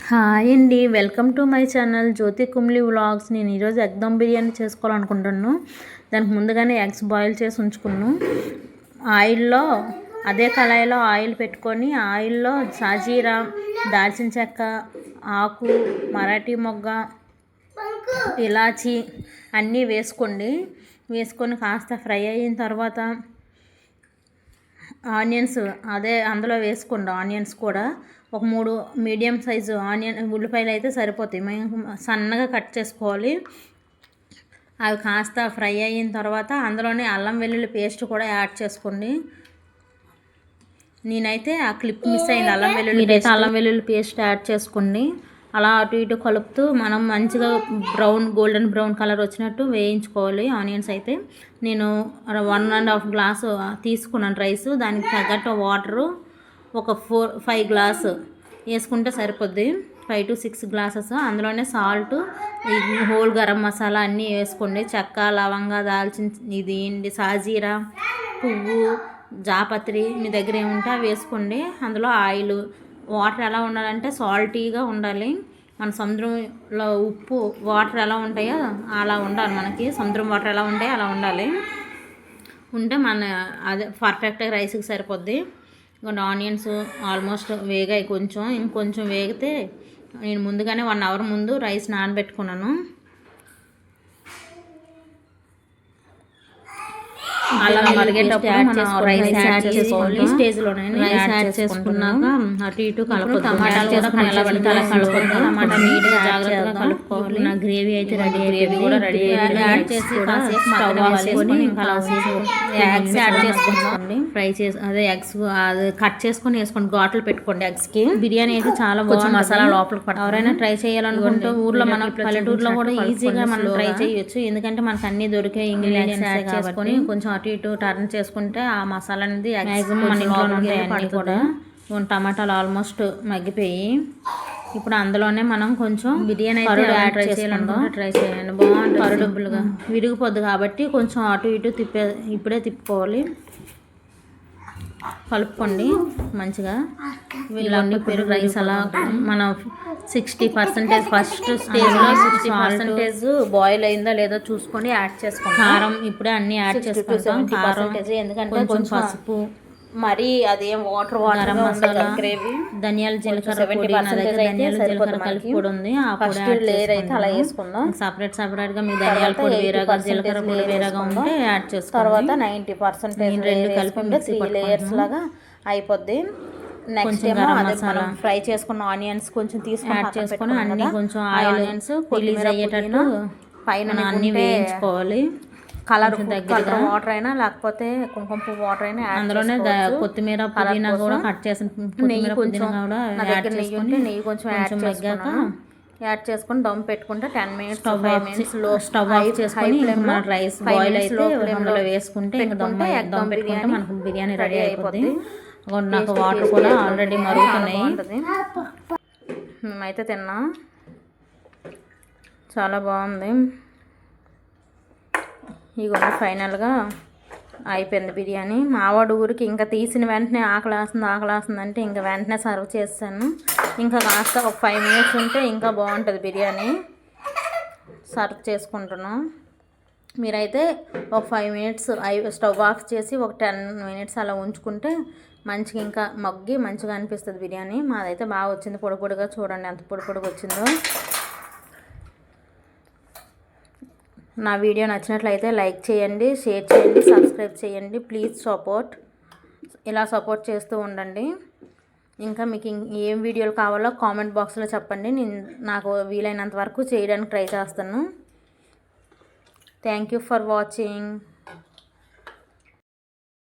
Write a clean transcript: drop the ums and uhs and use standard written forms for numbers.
Hi అండి, welcome to my channel Jyothi Kumli vlogs. నేను ఈరోజు ఎగ్ దమ్ బిర్యానీ చేసుకోవాలనుకుంటున్నాను. దానికి ముందుగానే ఎగ్స్ బాయిల్ చేసి ఉంచుకున్నాను. ఆయిల్లో అదే కళాయిలో ఆయిల్ పెట్టుకొని ఆయిల్లో సాజీరా, దాల్చిన చెక్క, ఆకు, మరాఠీ మొగ్గ, ఇలాచి అన్నీ వేసుకొని కాస్త ఫ్రై అయిన తర్వాత ఆనియన్స్ అందులో వేసుకోండి. ఆనియన్స్ కూడా ఒక 3 మీడియం సైజు ఉల్లిపాయలు అయితే సరిపోతాయి. మేము సన్నగా కట్ చేసుకోవాలి. అవి కాస్త ఫ్రై అయిన తర్వాత అందులోనే అల్లం వెల్లుల్లి పేస్ట్ కూడా యాడ్ చేసుకోండి. నేనైతే ఆ క్లిప్ మిస్ అయింది. అల్లం వెల్లుల్లి పేస్ట్ యాడ్ చేసుకోండి. అలా అటు ఇటు కలుపుతూ మనం మంచిగా గోల్డెన్ బ్రౌన్ కలర్ వచ్చినట్టు వేయించుకోవాలి. ఆనియన్స్ అయితే నేను 1.5 గ్లాసు తీసుకున్నాను రైస్. దానికి తగ్గట్టు వాటరు ఒక 5 గ్లాసు వేసుకుంటే సరిపోద్ది. 5 to 6 గ్లాసెస్. అందులోనే సాల్ట్, హోల్ గరం మసాలా అన్నీ వేసుకోండి. చెక్క, లవంగా, దాల్చిన సాజీరా, పువ్వు, జాపత్రి మీ దగ్గర ఏముంటే అవి వేసుకోండి. అందులో ఆయిల్, వాటర్ ఎలా ఉండాలంటే సాల్టీగా ఉండాలి. మన సముద్రంలో ఉప్పు వాటర్ ఎలా ఉంటాయో అలా ఉండాలి. మనకి సముద్రం వాటర్ ఎలా ఉంటాయో అలా ఉండాలి. అదే పర్ఫెక్ట్గా రైస్కి సరిపోద్ది. ఆనియన్స్ ఆల్మోస్ట్ వేగాయి. ఇంకొంచెం వేగితే నేను ముందుగానే 1 అవర్ ముందు రైస్ నానబెట్టుకున్నాను. అలా మరిగేటప్పుడు రైస్ యాడ్ చేసుకోవాలి. ఈ స్టేజ్లోనే రైస్ యాడ్ చేసుకున్నాక అటు ఇటు కలుపుకోవాలి. టమాటాలు కూడా టమాటా నీట్గా జాగ్రత్తగా కలుపుకోవాలి. నా గ్రేవీ అయితే రెడీ కూడా రెడీ యాడ్ చేసి ఎగ్స్ యాడ్ చేసుకోండి. ఫ్రై చేసి ఎగ్స్ కట్ చేసుకొని వేసుకోండి. ఘాట్లు పెట్టుకోండి ఎగ్స్కి. బిర్యానీ అయితే చాలా కొంచెం మసాలా లోపలికి పడుతుంది. ఎవరైనా ట్రై చేయాలనుకుంటే ఊర్లో మన పల్లెటూరులో కూడా ఈజీగా మనం ట్రై చేయొచ్చు. ఎందుకంటే మనకు అన్నీ దొరికే ఇంగ్రీడియంట్స్ యాడ్ చేసుకొని కొంచెం అటు ఇటు టర్న్ చేసుకుంటే ఆ మసాలా అనేది మ్యాక్సిమం మన ఇంట్లో ఉంటాయి కూడా. టమాటాలు ఆల్మోస్ట్ మగ్గిపోయి ఇప్పుడు అందులోనే మనం కొంచెం బిర్యానీ అయితే ట్రై చేయండి. బాగుంటుంది. కరుడుబ్బులుగా విరిగిపోద్ది కాబట్టి కొంచెం అటు ఇటు ఇప్పుడే తిప్పుకోవాలి. కలుపుకోండి మంచిగా. వీళ్ళండి పెరుగు రైస్ అలా మనం 60% ఫస్ట్ స్టేజ్లో 60% బాయిల్ అయిందా లేదో చూసుకొని యాడ్ చేసుకోండి. కారం ఇప్పుడే అన్నీ యాడ్ చేసుకుంటాం. కారం ఎందుకంటే కొంచెం పసుపు, మరి అదేం వాటర్ గరం మసాలా, గ్రేవీ, ధనియాల జీలకర్ర పొడి, ధనియాల జీలకర్ర కలిపి పొడి ఉంది. ఆ పొడి లేయర్ అయితే అలా వేసుకుందాం. సపరేట్గా మీ ధనియాల పొడి వేరేగా, జీలకర్ర పొడి వేరేగా ఉంటే యాడ్ చేసుకోండి. తర్వాత 90% రెండు కలిపి 3 లేయర్స్ లాగా అయిపోద్ది. నెక్స్ట్ ఏమో మనం ఫ్రై చేసుకున్న ఆనియన్స్ కొంచెం తీసుకొని యాడ్ చేసుకొని అన్ని కొంచెం ఆనియన్స్ రిలీజ్ అయ్యేటట్టు పైన అన్ని వేయించుకోవాలి. కలర్ దగ్గర వాటర్ అయినా లేకపోతే కుంకుమ పువ్వు వాటర్ అయినా అందులోనే కొత్తిమీర, పుదీనా కూడా కట్ చేసిన నెయ్యి కొంచెం నెయ్యి కొంచెం యాడ్ చేసుకొని దమ్ పెట్టుకుంటే 10 minutes 5 minutes స్టవ్ ఆఫ్ చేసుకొని మన రైస్ బాయిల్ అయితే అందులో వేసుకుంటే ఇంకా దమ్ పెట్టుకుంటే మనకు బిర్యానీ రెడీ అయిపోద్ది. నాకు వాటర్ కూడా ఆల్రెడీ మరుగుతున్నాయి. మేమైతే తిన్నాం, చాలా బాగుంది. ఇగో ఫైనల్గా అయిపోయింది బిర్యానీ. మావాడు ఊరికి ఇంకా తీసిన వెంటనే ఆకలేస్తుంది అంటే ఇంకా వెంటనే సర్వ్ చేస్తాను. ఇంకా కాస్త ఒక 5 minutes ఉంటే ఇంకా బాగుంటుంది బిర్యానీ. సర్వ్ చేసుకుంటున్నాం. మీరైతే ఒక 5 minutes స్టవ్ ఆఫ్ చేసి ఒక 10 minutes అలా ఉంచుకుంటే మంచిగా ఇంకా మగ్గి మంచిగా అనిపిస్తుంది బిర్యానీ. మాదైతే బాగా వచ్చింది. పొడిగా చూడండి ఎంత పొడిగా వచ్చిందో. నా వీడియో నచ్చినట్లయితే లైక్ చేయండి, షేర్ చేయండి, సబ్స్క్రైబ్ చేయండి. ప్లీజ్ ఇలా సపోర్ట్ చేస్తూ ఉండండి. ఇంకా మీకు ఏం వీడియోలు కావాలో కామెంట్ బాక్స్లో చెప్పండి. నాకు వీలైనంత వరకు చేయడానికి ట్రై చేస్తాను. Thank you for watching.